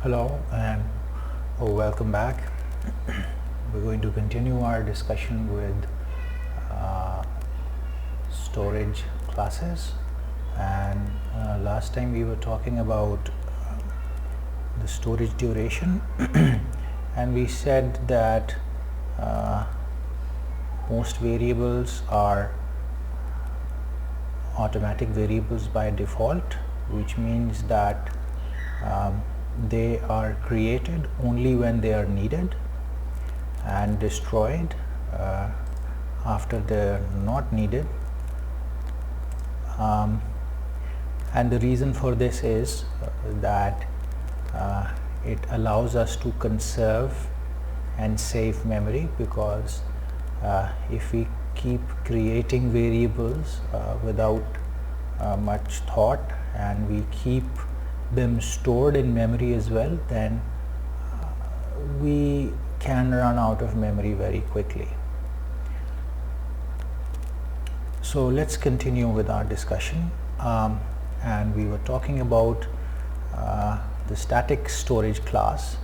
Hello and welcome back. We're going to continue our discussion with storage classes, and last time we were talking about the storage duration and we said that most variables are automatic variables by default, which means that they are created only when they are needed and destroyed after they are not needed. And the reason for this is that it allows us to conserve and save memory, because if we keep creating variables without much thought, and we keep them stored in memory as well, then we can run out of memory very quickly. So let's continue with our discussion, and we were talking about the static storage class.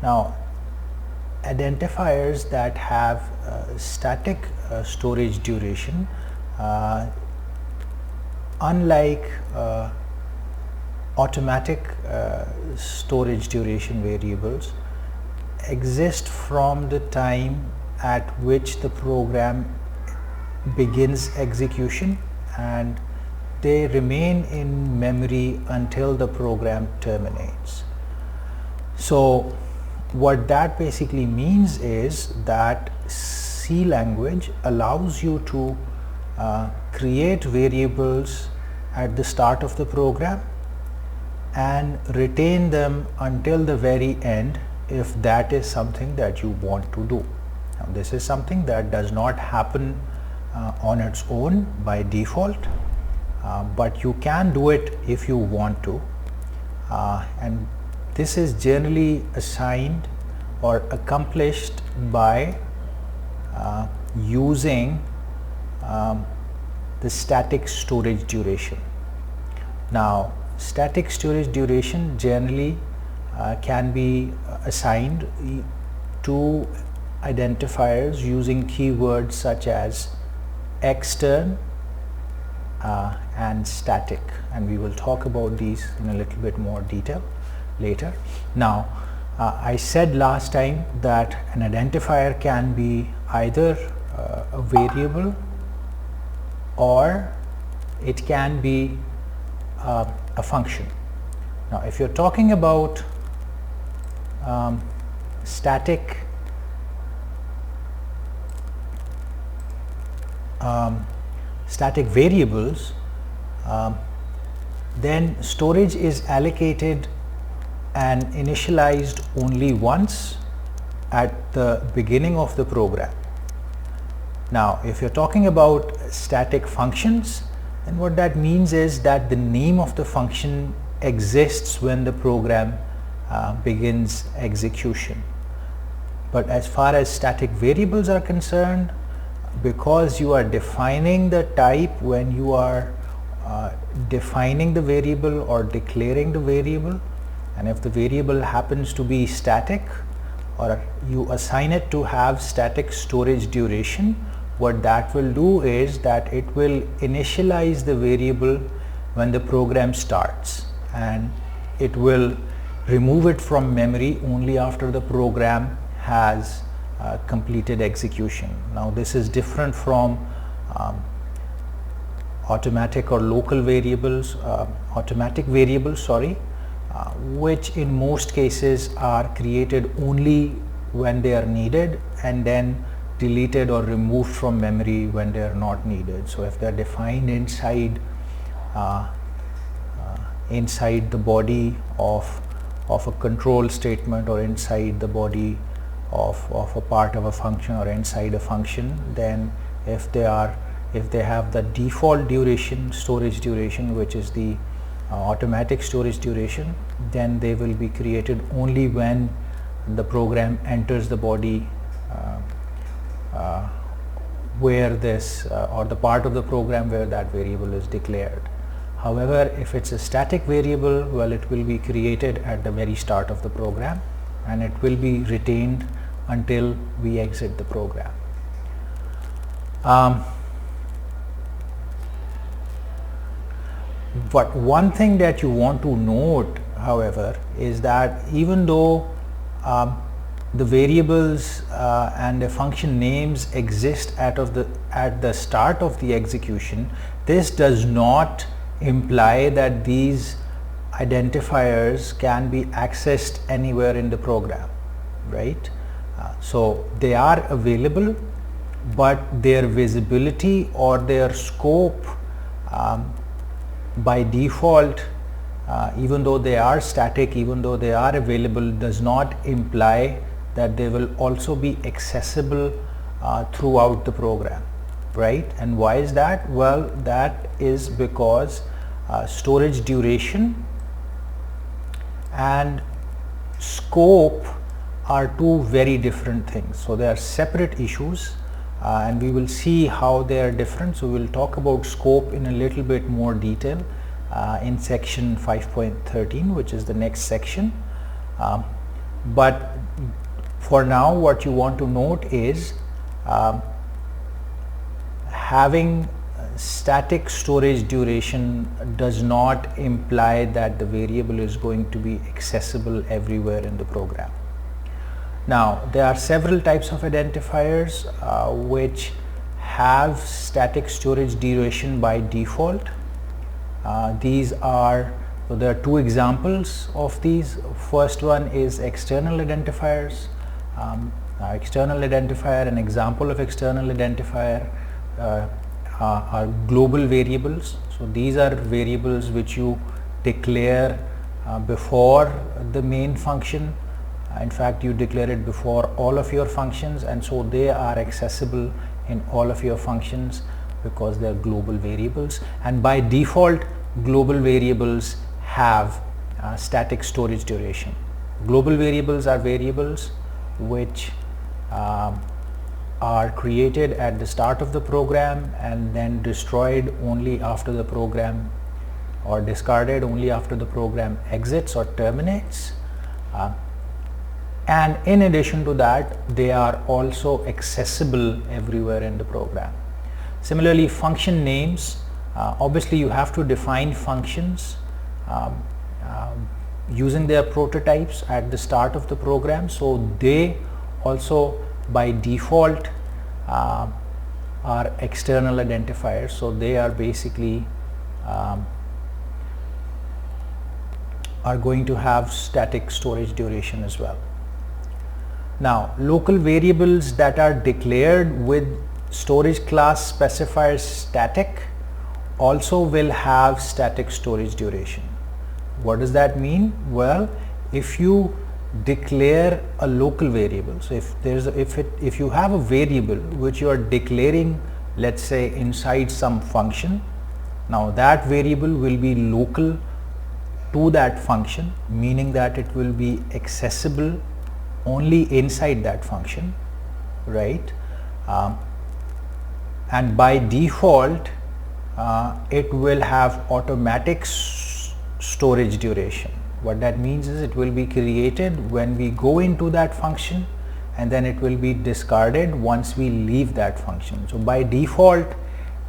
Now, identifiers that have static storage duration, unlike automatic storage duration variables, exist from the time at which the program begins execution, and they remain in memory until the program terminates. So what that basically means is that C language allows you to create variables at the start of the program and retain them until the very end if that is something that you want to do. Now, this is something that does not happen on its own by default, but you can do it if you want to, and this is generally assigned or accomplished by using the static storage duration. Now, static storage duration generally can be assigned to identifiers using keywords such as extern and static, and we will talk about these in a little bit more detail later. Now, I said last time that an identifier can be either a variable or it can be a function. Now, if you're talking about static variables, then storage is allocated and initialized only once at the beginning of the program. Now, if you're talking about static functions, then what that means is that the name of the function exists when the program begins execution. But as far as static variables are concerned, because you are defining the type when you are defining the variable or declaring the variable, and if the variable happens to be static or you assign it to have static storage duration, what that will do is that it will initialize the variable when the program starts, and it will remove it from memory only after the program has completed execution. Now, this is different from automatic or local variables, which in most cases are created only when they are needed and then deleted or removed from memory when they are not needed. So if they are defined inside the body of a control statement, or inside the body of a part of a function, or inside a function, then if they have the default duration, storage duration, which is the automatic storage duration, then they will be created only when the program enters the body where this or the part of the program where that variable is declared. However, if it's a static variable, well, it will be created at the very start of the program and it will be retained until we exit the program. But one thing that you want to note, however, is that even though the variables and the function names exist at the start of the execution, this does not imply that these identifiers can be accessed anywhere in the program, right? So they are available, but their visibility or their scope by default, even though they are static, even though they are available, does not imply that they will also be accessible throughout the program, right? And why is that? Well, that is because storage duration and scope are two very different things. So they are separate issues, and we will see how they are different. So we will talk about scope in a little bit more detail in section 5.13, which is the next section. But for now, what you want to note is having static storage duration does not imply that the variable is going to be accessible everywhere in the program. Now, there are several types of identifiers which have static storage duration by default. These are, so there are two examples of these. First one is external identifiers. External identifier, an example of external identifier are global variables. So these are variables which you declare before the main function. In fact, you declare it before all of your functions, and so they are accessible in all of your functions because they are global variables. And by default, global variables have static storage duration. Global variables are variables which are created at the start of the program and then destroyed only after the program, or discarded only after the program exits or terminates. And in addition to that, they are also accessible everywhere in the program. Similarly, function names, obviously you have to define functions using their prototypes at the start of the program, so they also by default are external identifiers. So they are basically are going to have static storage duration as well. Now, local variables that are declared with storage class specifier static also will have static storage duration. What does that mean? Well, if you declare a local variable, so if you have a variable which you are declaring, let's say inside some function, now that variable will be local to that function, meaning that it will be accessible only inside that function, right? And by default it will have automatic storage duration. What that means is it will be created when we go into that function, and then it will be discarded once we leave that function. So by default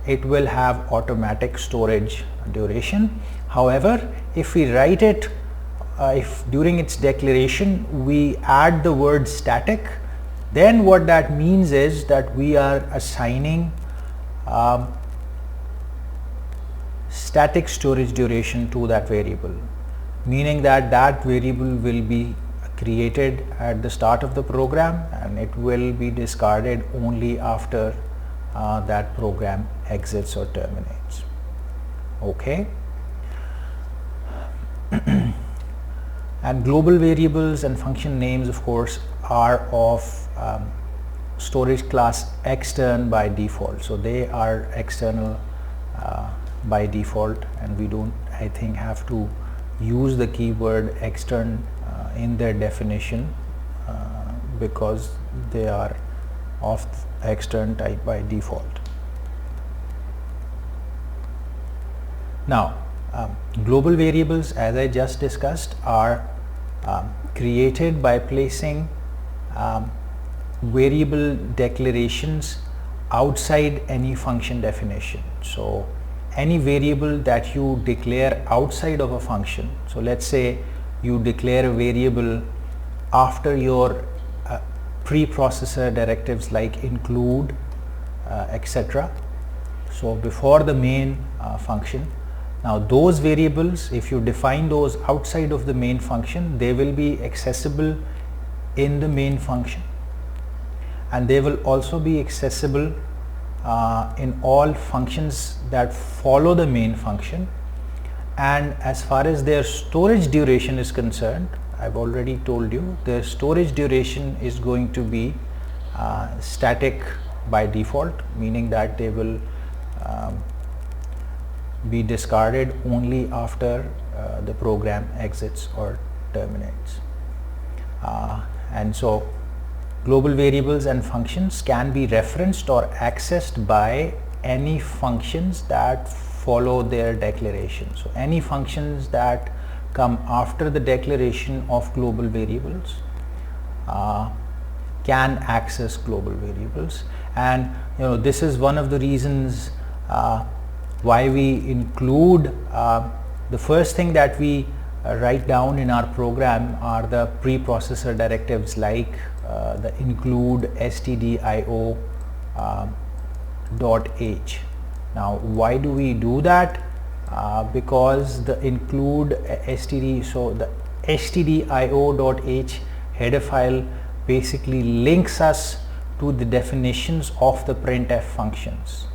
it will have automatic storage duration. However, if we write it, if during its declaration we add the word static, then what that means is that we are assigning static storage duration to that variable, meaning that that variable will be created at the start of the program and it will be discarded only after that program exits or terminates. Okay. And global variables and function names, of course, are of storage class extern by default. So they are external by default, and we don't, I think, have to use the keyword extern in their definition because they are of extern type by default. Now, Global variables, as I just discussed, are created by placing variable declarations outside any function definition. So any variable that you declare outside of a function, so let's say you declare a variable after your preprocessor directives like include, etc. So before the main function. Now those variables, if you define those outside of the main function, they will be accessible in the main function, and they will also be accessible in all functions that follow the main function. And as far as their storage duration is concerned, I've already told you their storage duration is going to be static by default, meaning that they will be discarded only after the program exits or terminates. And so global variables and functions can be referenced or accessed by any functions that follow their declaration. So any functions that come after the declaration of global variables can access global variables. And this is one of the reasons why we include the first thing that we write down in our program are the preprocessor directives like the include stdio .h. Now why do we do that? Because the include std, so the stdio.h header file basically links us to the definitions of the printf functions.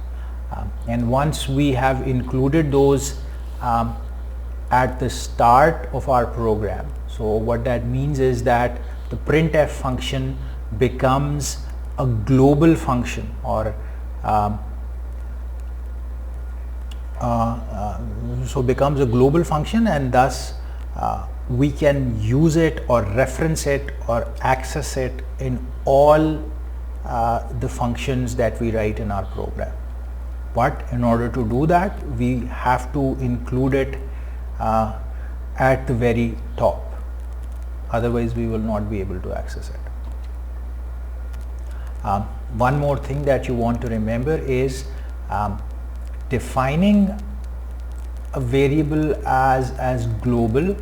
And once we have included those at the start of our program, so what that means is that the printf function becomes a global function, or so becomes a global function, and thus we can use it or reference it or access it in all the functions that we write in our program. But in order to do that, we have to include it at the very top, otherwise we will not be able to access it. One more thing that you want to remember is defining a variable as global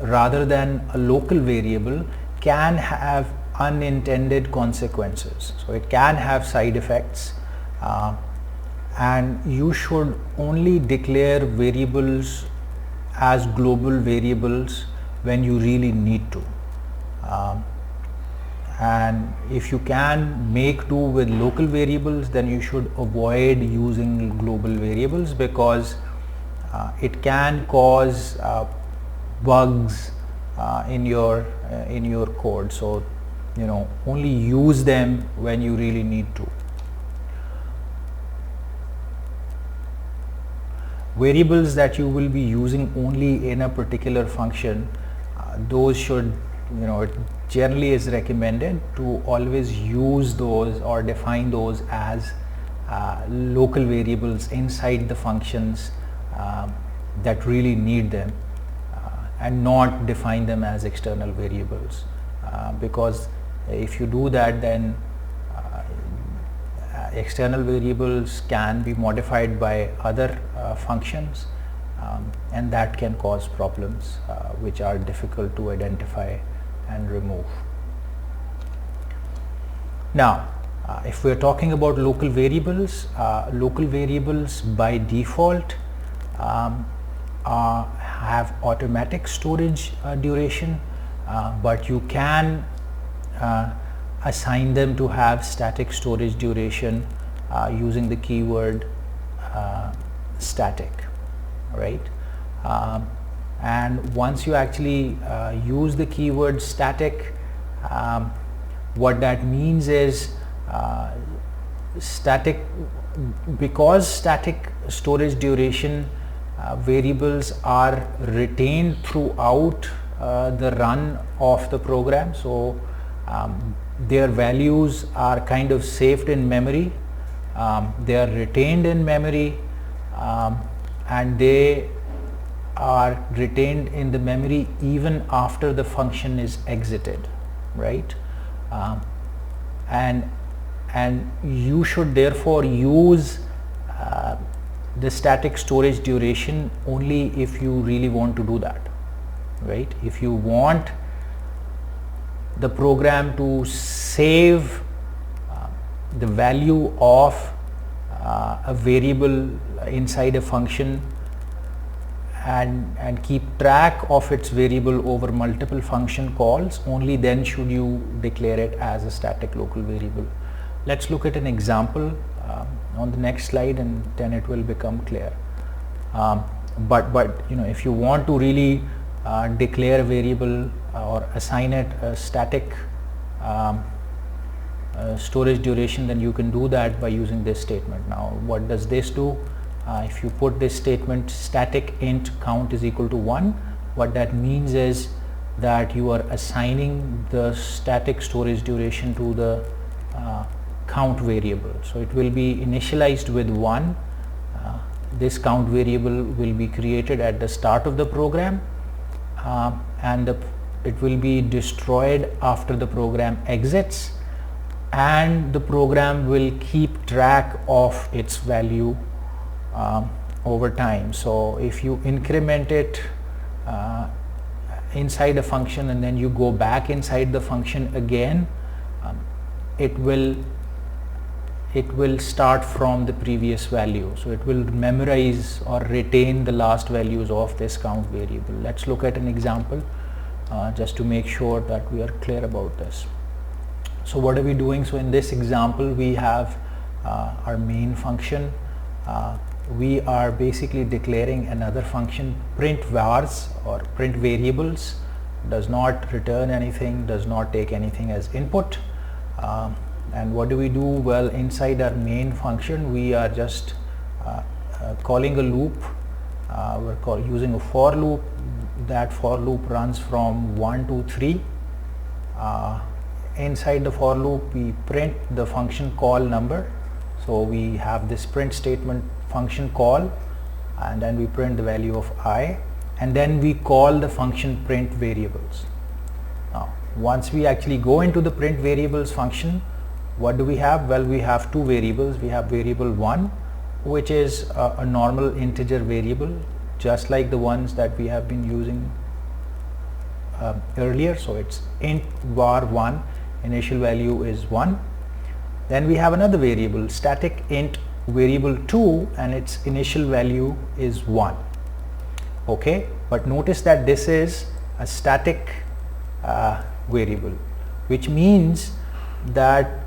rather than a local variable can have unintended consequences. So it can have side effects, and you should only declare variables as global variables when you really need to. And if you can make do with local variables, then you should avoid using global variables, because it can cause bugs in your code. So only use them when you really need to. Variables that you will be using only in a particular function, those should, it generally is recommended to always use those or define those as local variables inside the functions that really need them, and not define them as external variables, because if you do that, then external variables can be modified by other functions, and that can cause problems which are difficult to identify and remove. Now if we are talking about local variables by default have automatic storage duration, but you can assign them to have static storage duration using the keyword static, right? And once you actually use the keyword static, what that means is static, because static storage duration variables are retained throughout the run of the program. So their values are kind of saved in memory, they are retained in memory, and they are retained in the memory even after the function is exited, right? And you should therefore use the static storage duration only if you really want to do that, right? If you want the program to save the value of a variable inside a function and keep track of its variable over multiple function calls, only then should you declare it as a static local variable. Let's look at an example on the next slide, and then it will become clear. But you know, if you want to really declare a variable or assign it a static storage duration, then you can do that by using this statement. Now what does this do? If you put this statement static int count is equal to 1, what that means is that you are assigning the static storage duration to the count variable. So it will be initialized with 1. This count variable will be created at the start of the program, and it will be destroyed after the program exits, and the program will keep track of its value over time. So if you increment it inside a function and then you go back inside the function again, it will start from the previous value. So it will memorize or retain the last values of this count variable. Let's look at an example just to make sure that we are clear about this. So what are we doing? So in this example we have our main function. We are basically declaring another function, print vars or print variables, does not return anything, does not take anything as input. And what do we do? Well, inside our main function we are just calling a loop. We're using a for loop. That for loop runs from 1 to 3. Inside the for loop we print the function call number. So we have this print statement function call, and then we print the value of I, and then we call the function print variables. Now once we actually go into the print variables function, what do we have? Well, we have two variables. We have variable 1, which is a normal integer variable, just like the ones that we have been using earlier. So it's int var 1, initial value is 1. Then we have another variable, static int variable 2, and its initial value is 1. Okay, but notice that this is a static variable, which means that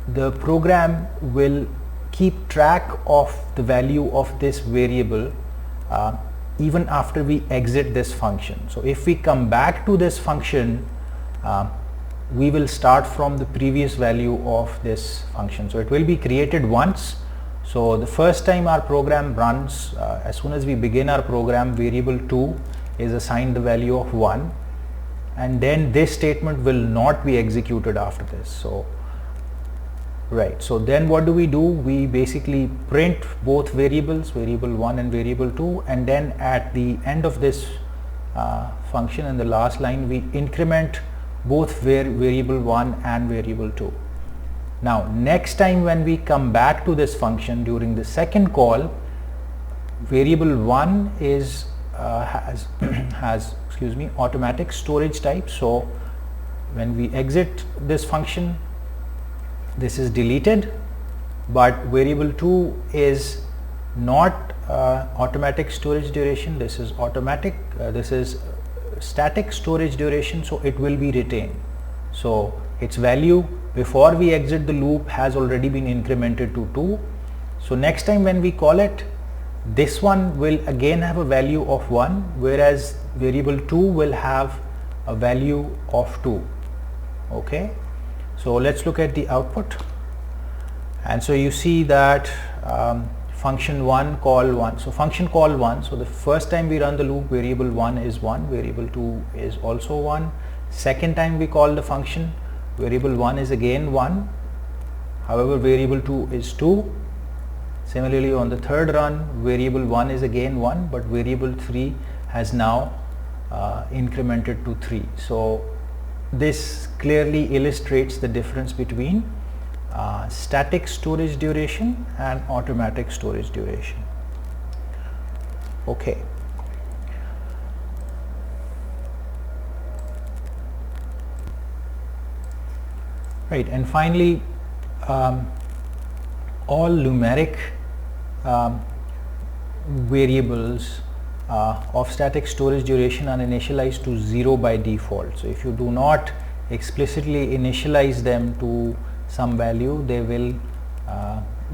the program will keep track of the value of this variable even after we exit this function. So if we come back to this function, we will start from the previous value of this function. So it will be created once. So the first time our program runs, as soon as we begin our program, variable 2 is assigned the value of 1, and then this statement will not be executed after this. So right, so then what do? We basically print both variables, variable 1 and variable 2, and then at the end of this function, in the last line, we increment both variable 1 and variable 2. Now next time when we come back to this function during the second call, variable 1 is has automatic storage type. So when we exit this function, this is deleted, but variable 2 is not automatic storage duration. This is automatic. This is static storage duration, so it will be retained. So its value before we exit the loop has already been incremented to 2. So next time when we call it, this one will again have a value of 1, whereas variable 2 will have a value of 2. Okay, so let's look at the output. And so you see that function 1 call 1. So function call 1. So the first time we run the loop, variable 1 is 1, variable 2 is also 1. Second time we call the function, variable 1 is again 1, however variable 2 is 2. Similarly on the third run, variable 1 is again 1, but variable 3 has now incremented to 3. So this clearly illustrates the difference between static storage duration and automatic storage duration. Okay. Right, and finally, all numeric variables of static storage duration are initialized to 0 by default. So if you do not explicitly initialize them to some value, they will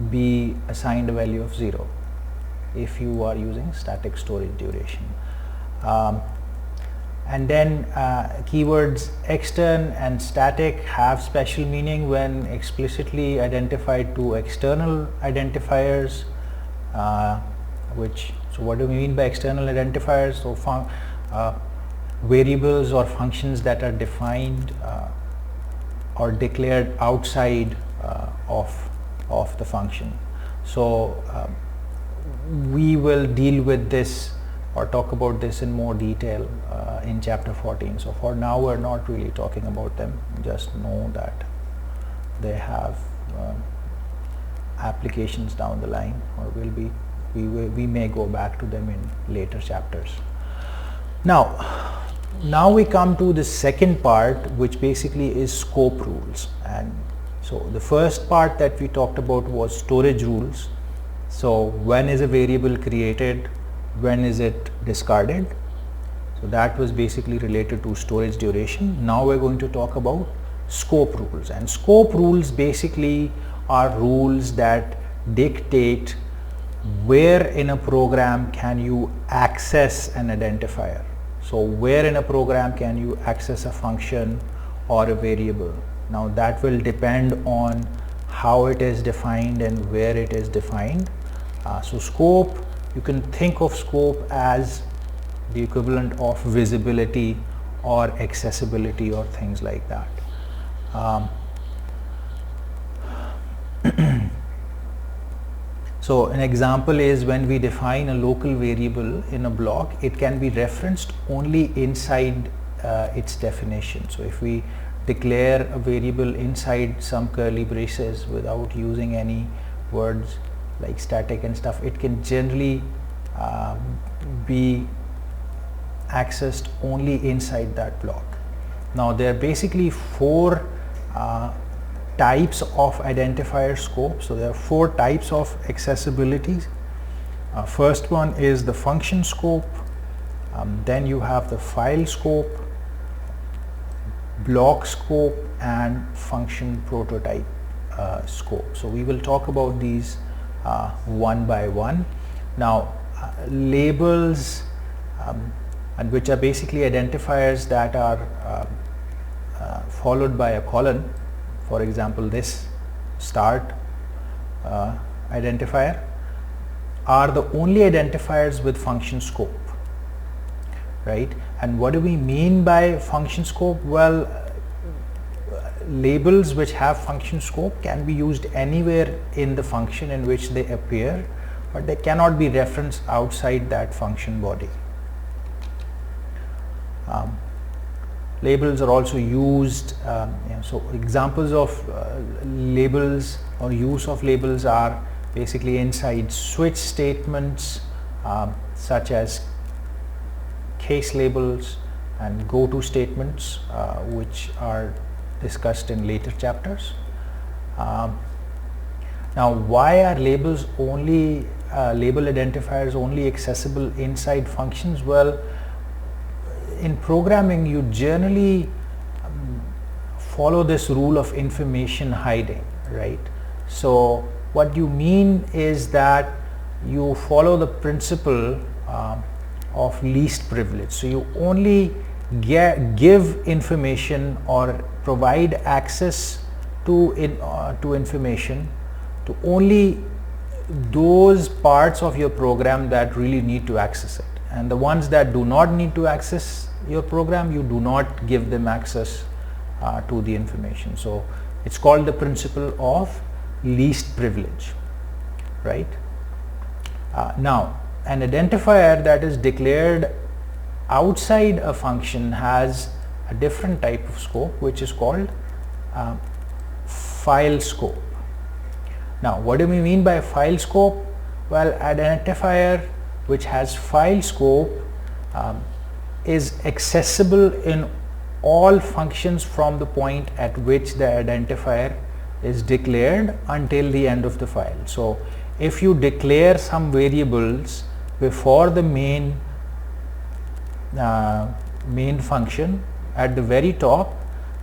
be assigned a value of 0 if you are using static storage duration. And then keywords extern and static have special meaning when explicitly identified to external identifiers, so what do we mean by external identifiers? So variables or functions that are defined or declared outside of the function. So we will deal with this or talk about this in more detail in chapter 14. So for now we're not really talking about them, just know that they have applications down the line, or we may go back to them in later chapters. Now we come to the second part, which basically is scope rules. And so the first part that we talked about was storage rules. So when is a variable created, when is it discarded? So that was basically related to storage duration. Now we're going to talk about scope rules, and scope rules basically are rules that dictate where in a program can you access an identifier. So where in a program can you access a function or a variable. Now that will depend on how it is defined and where it is defined. So scope, you can think of scope as the equivalent of visibility or accessibility or things like that. So an example is when we define a local variable in a block, it can be referenced only inside its definition. So if we declare a variable inside some curly braces without using any words like static and stuff, it can generally be accessed only inside that block. Now there are basically 4 types of identifier scope. So there are 4 types of accessibilities. First one is the function scope, then you have the file scope, block scope, and function prototype scope. So we will talk about these one by one. Now labels, and which are basically identifiers that are followed by a colon. For example, this start identifier are the only identifiers with function scope, right? And what do we mean by function scope? Well, labels which have function scope can be used anywhere in the function in which they appear, but they cannot be referenced outside that function body. Labels are also used, so examples of labels or use of labels are basically inside switch statements, such as case labels and go to statements, which are discussed in later chapters. Now why are labels only label identifiers only accessible inside functions? Well, in programming you generally follow this rule of information hiding, right? So what you mean is that you follow the principle of least privilege. So you only give information or provide access to information to only those parts of your program that really need to access it, and the ones that do not need to access your program, you do not give them access to the information. So it's called the principle of least privilege, right? Now an identifier that is declared outside a function has a different type of scope, which is called file scope. Now, what do we mean by file scope? Well, identifier which has file scope is accessible in all functions from the point at which the identifier is declared until the end of the file. So if you declare some variables before the main function at the very top,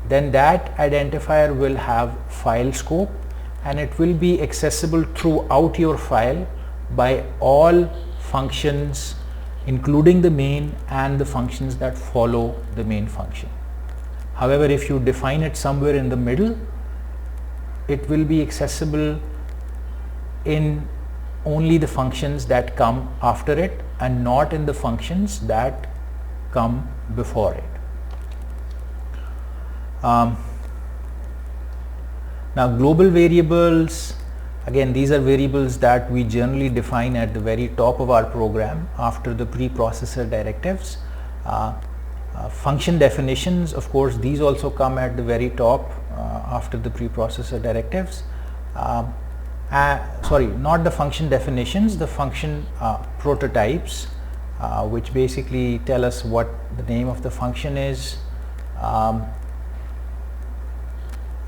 then that identifier will have file scope and it will be accessible throughout your file by all functions, including the main and the functions that follow the main function. However, if you define it somewhere in the middle, it will be accessible in only the functions that come after it and not in the functions that come before it. Now, global variables, again, these are variables that we generally define at the very top of our program after the preprocessor directives. Function definitions, of course, these also come at the very top after the preprocessor directives. Sorry, not the function definitions, the function prototypes, which basically tell us what the name of the function is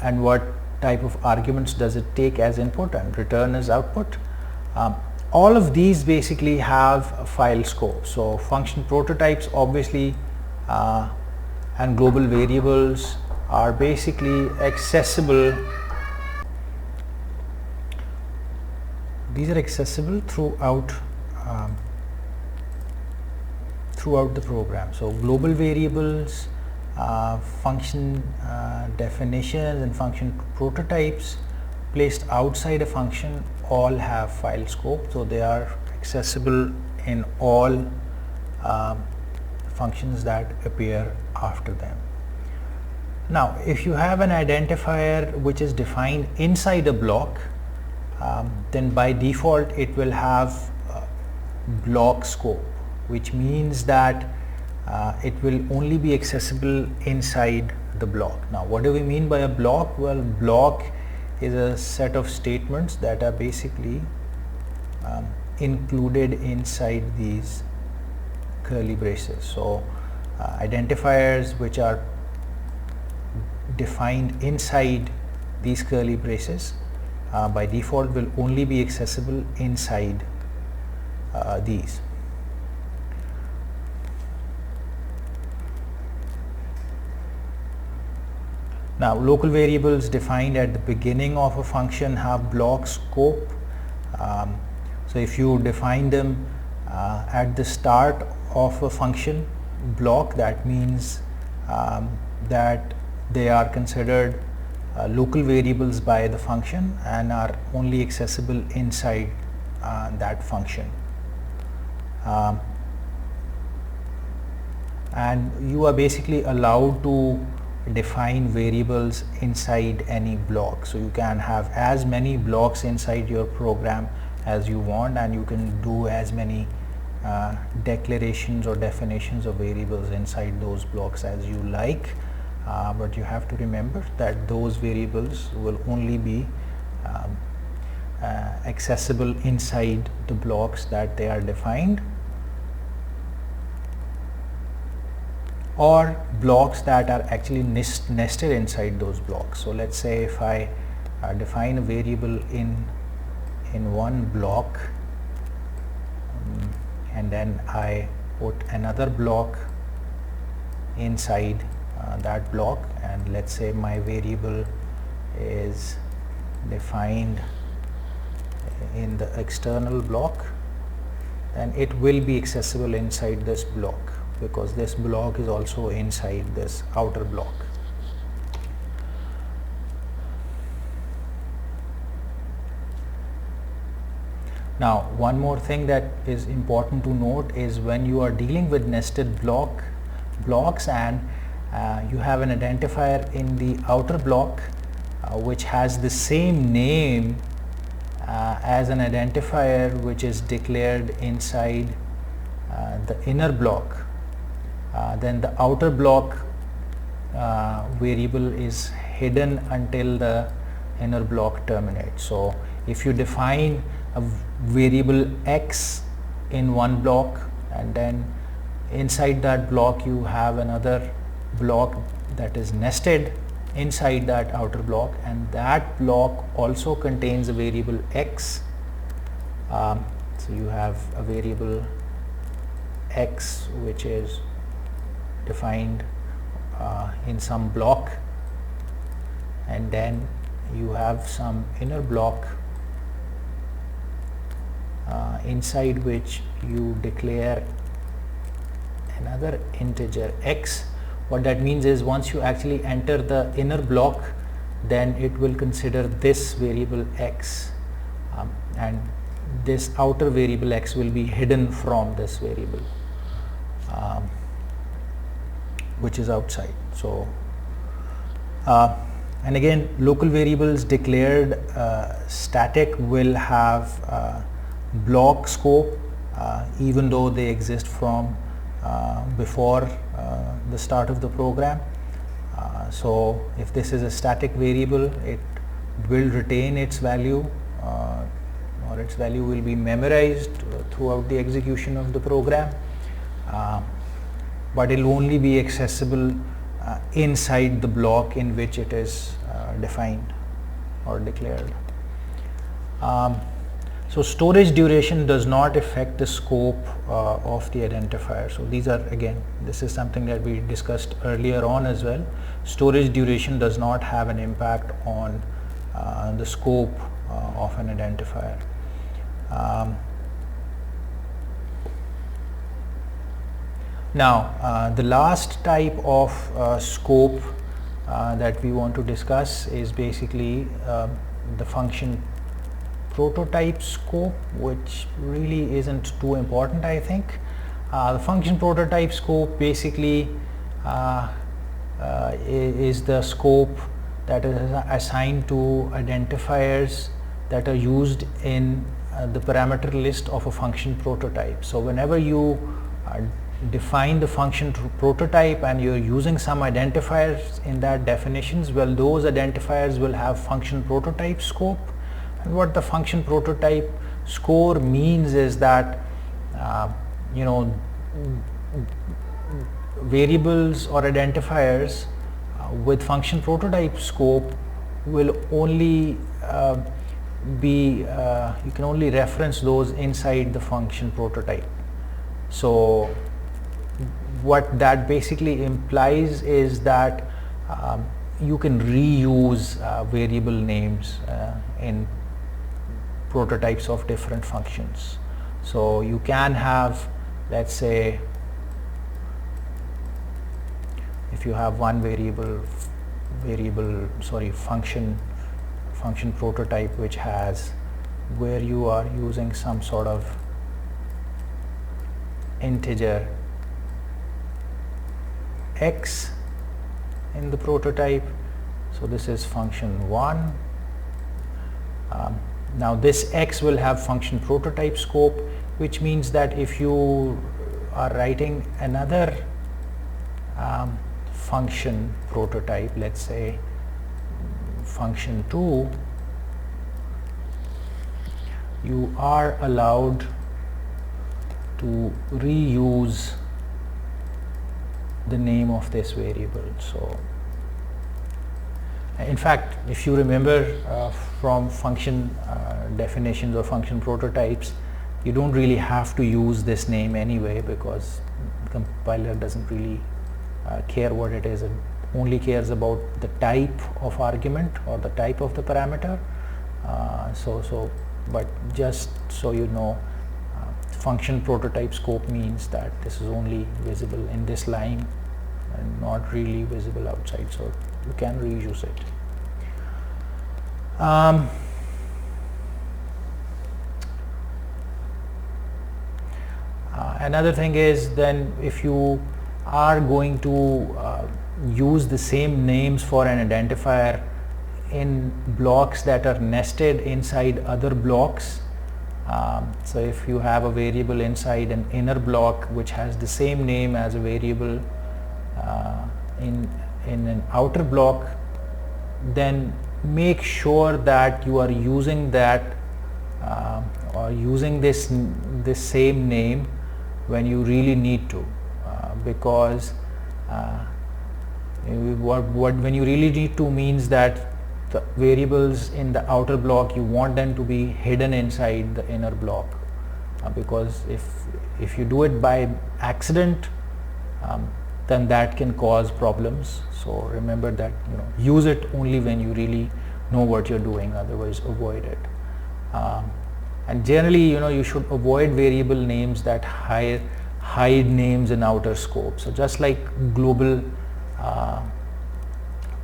and what type of arguments does it take as input and return as output. All of these basically have a file scope. So function prototypes obviously and global variables are basically accessible. These are accessible throughout the program. So global variables, function definitions and function prototypes placed outside a function all have file scope, so they are accessible in all functions that appear after them. Now, if you have an identifier which is defined inside a block, then by default it will have block scope, which means that it will only be accessible inside the block. Now, what do we mean by a block? Well, block is a set of statements that are basically included inside these curly braces. So identifiers which are defined inside these curly braces by default will only be accessible inside these. Now, local variables defined at the beginning of a function have block scope. So if you define them at the start of a function block, that means that they are considered local variables by the function and are only accessible inside that function. And you are basically allowed to define variables inside any block. So you can have as many blocks inside your program as you want, and you can do as many declarations or definitions of variables inside those blocks as you like, but you have to remember that those variables will only be accessible inside the blocks that they are defined, or blocks that are actually nested inside those blocks. So let's say if I define a variable in one block and then I put another block inside that block, and let's say my variable is defined in the external block, then it will be accessible inside this block, because this block is also inside this outer block. Now, one more thing that is important to note is when you are dealing with nested blocks and you have an identifier in the outer block which has the same name as an identifier which is declared inside the inner block, then the outer block variable is hidden until the inner block terminates. So if you define a variable x in one block, and then inside that block you have another block that is nested inside that outer block, and that block also contains a variable x. So you have a variable x which is defined in some block, and then you have some inner block inside which you declare another integer x. What that means is once you actually enter the inner block, then it will consider this variable x, and this outer variable x will be hidden from this variable which is outside. So and again, local variables declared static will have block scope even though they exist from before the start of the program. So if this is a static variable, it will retain its value, or its value will be memorized throughout the execution of the program, but it will only be accessible inside the block in which it is defined or declared. So storage duration does not affect the scope of the identifier. So these are, again, this is something that we discussed earlier on as well. Storage duration does not have an impact on the scope of an identifier. Now the last type of scope that we want to discuss is basically the function prototype scope, which really isn't too important, I think. The function prototype scope basically is the scope that is assigned to identifiers that are used in the parameter list of a function prototype. So whenever you define the function prototype and you're using some identifiers in that definitions, well, those identifiers will have function prototype scope. And what the function prototype score means is that variables or identifiers with function prototype scope will only you can only reference those inside the function prototype. So what that basically implies is that you can reuse variable names in prototypes of different functions. So you can have, let's say, if you have one function prototype which has, where you are using some sort of integer x in the prototype. So this is function 1. Now this x will have function prototype scope, which means that if you are writing another function prototype, let's say function 2, you are allowed to reuse the name of this variable. So in fact, if you remember from function definitions or function prototypes, you don't really have to use this name anyway, because the compiler doesn't really care what it is. It only cares about the type of argument or the type of the parameter. But just so you know, function prototype scope means that this is only visible in this line and not really visible outside, so you can reuse it. Another thing is, then if you are going to use the same names for an identifier in blocks that are nested inside other blocks, So if you have a variable inside an inner block which has the same name as a variable in an outer block, then make sure that you are using that or using this same name when you really need to, because when you really need to means that the variables in the outer block, you want them to be hidden inside the inner block, because if you do it by accident, then that can cause problems. So remember that, use it only when you really know what you're doing, otherwise avoid it. And generally, you should avoid variable names that hide names in outer scope. So just like global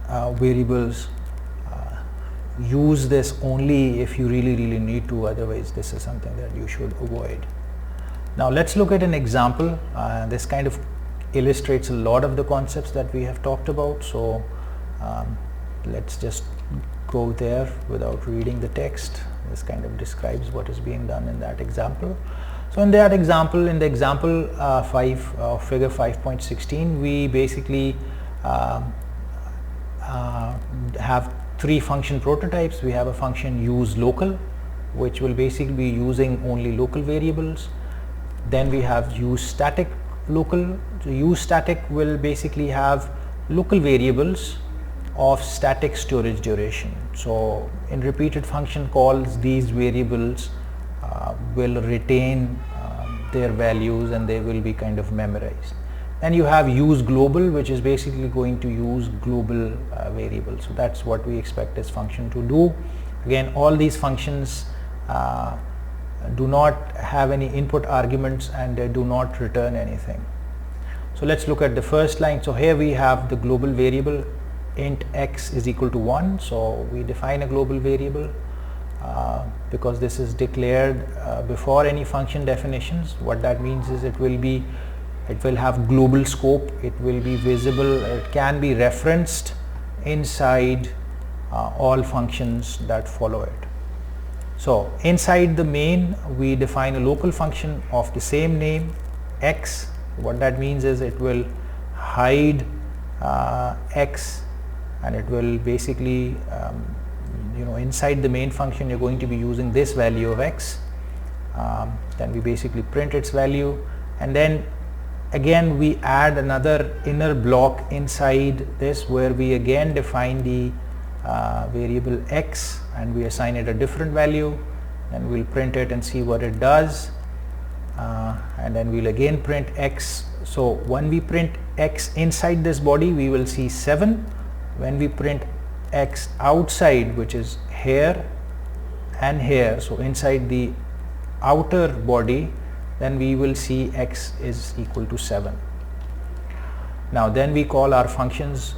variables, use this only if you really need to, otherwise this is something that you should avoid. Now let's look at an example. This kind of illustrates a lot of the concepts that we have talked about. So let's just go there without reading the text. This kind of describes what is being done in that example. So in that example, in the example 5 of figure 5.16, we basically have three function prototypes. We have a function use local, which will basically be using only local variables. Then we have use static local. So use static will basically have local variables of static storage duration. So in repeated function calls, these variables will retain their values and they will be kind of memorized. And you have use global, which is basically going to use global variables. So that's what we expect this function to do. Again, all these functions do not have any input arguments and they do not return anything. So let's look at the first line. So here we have the global variable int x is equal to 1. So we define a global variable because this is declared before any function definitions. What that means is it will have global scope, it will be visible, it can be referenced inside all functions that follow it. So inside the main, we define a local function of the same name, x. What that means is it will hide x, and it will basically inside the main function you're going to be using this value of x. Then we basically print its value, and then again we add another inner block inside this where we again define the variable x and we assign it a different value, and we'll print it and see what it does, and then we'll again print x. So when we print x inside this body, we will see 7. When we print x outside, which is here and here, so inside the outer body, then we will see x is equal to 7. Now then we call our functions.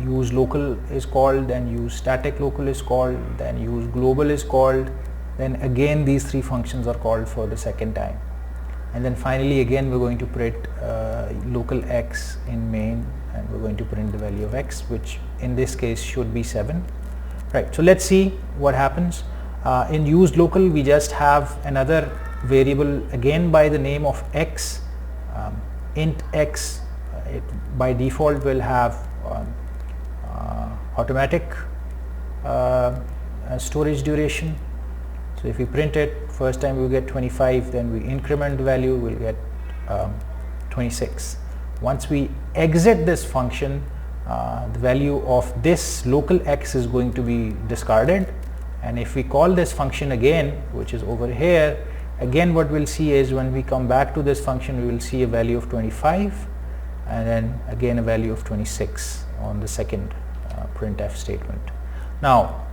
Use local is called, then use static local is called, then use global is called, then again these three functions are called for the second time, and then finally again we're going to print local x in main, and we're going to print the value of x, which in this case should be 7. Right, so let's see what happens. In use local, we just have another variable again by the name of x, int x. It by default will have automatic storage duration. So if we print it, first time we get 25, then we increment the value, we'll get 26. Once we exit this function, the value of this local x is going to be discarded, and if we call this function again, which is over here, again what we'll see is when we come back to this function, we will see a value of 25 and then again a value of 26 on the second printf statement. Now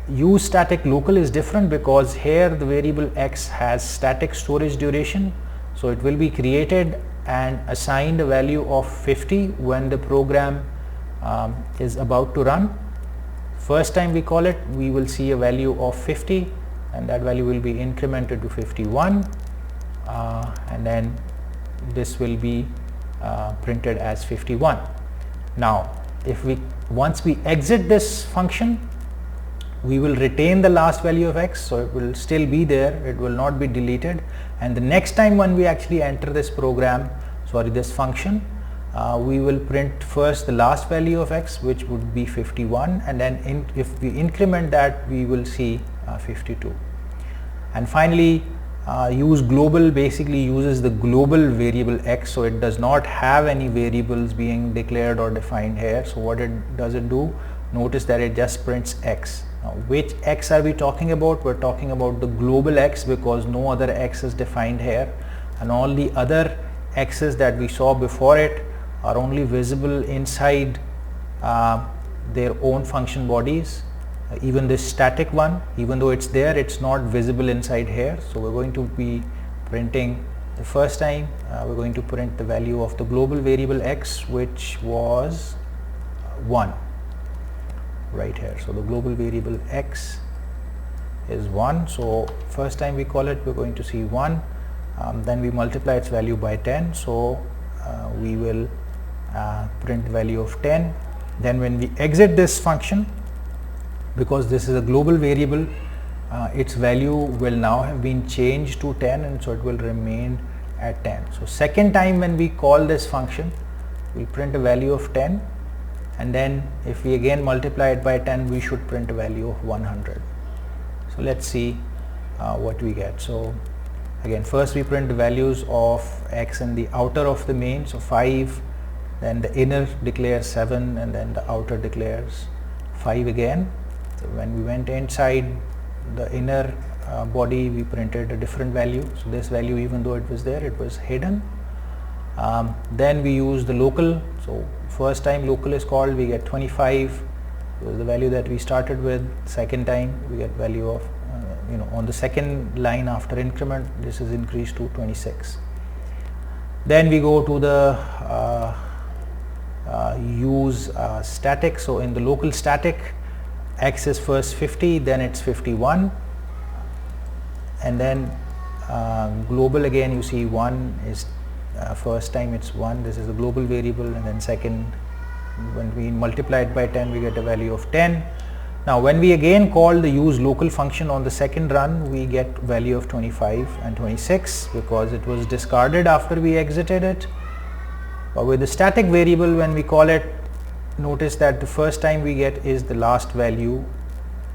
use static local is different because here the variable x has static storage duration, so it will be created and assigned a value of 50 when the program is about to run. First time we call it, we will see a value of 50, and that value will be incremented to 51, and then this will be printed as 51. Now if we once we exit this function, we will retain the last value of x, so it will still be there, it will not be deleted. And the next time when we actually enter this this function, we will print first the last value of x, which would be 51, and then if we increment that, we will see 52. And finally, use global basically uses the global variable x, so it does not have any variables being declared or defined here. So what does it do? Notice that it just prints x. Now, which x are we talking about? We're talking about the global x, because no other x is defined here, and all the other x's that we saw before it are only visible inside their own function bodies. Even this static one, even though it's there, it's not visible inside here. So we're going to be printing the first time, we're going to print the value of the global variable x, which was 1 right here. So the global variable x is 1. So first time we call it, we're going to see 1. Then we multiply its value by 10. So we will print value of 10. Then when we exit this function, because this is a global variable, its value will now have been changed to 10, and so it will remain at 10. So second time when we call this function, we print a value of 10, and then if we again multiply it by 10, we should print a value of 100. So let's see what we get. So again, first we print the values of x in the outer of the main, so 5, then the inner declares 7, and then the outer declares 5 again. So when we went inside the inner body, we printed a different value. So this value, even though it was there, it was hidden. Then we use the local. So first time local is called, we get 25, was the value that we started with. Second time we get value of on the second line after increment, this is increased to 26. Then we go to the use static. So in the local static, x is first 50, then it's 51, and then global, again you see 1 is first time it's 1, this is a global variable, and then second, when we multiply it by 10, we get a value of 10. Now when we again call the use local function on the second run, we get value of 25 and 26, because it was discarded after we exited it. But with the static variable, when we call it, notice that the first time we get is the last value,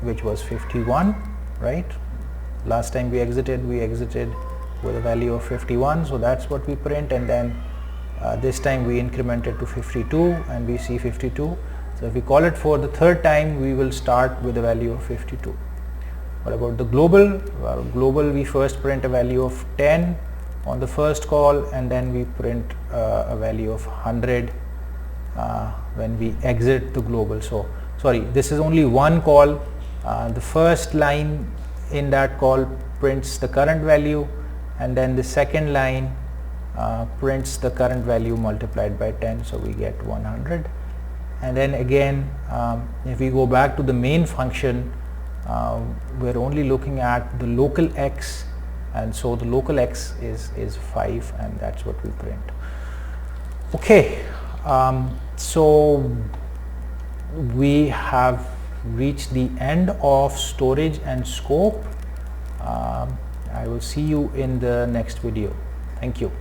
which was 51, right? Last time we exited with a value of 51, so that's what we print, and then this time we increment it to 52, and we see 52. So if we call it for the third time, we will start with a value of 52. What about the global? Well, global, we first print a value of 10 on the first call, and then we print a value of 100 when we exit the global. So sorry, this is only one call. The first line in that call prints the current value, and then the second line prints the current value multiplied by 10, so we get 100. And then again, if we go back to the main function, we're only looking at the local x, and so the local x is 5, and that's what we print. Okay, so we have reached the end of storage and scope. I will see you in the next video. Thank you.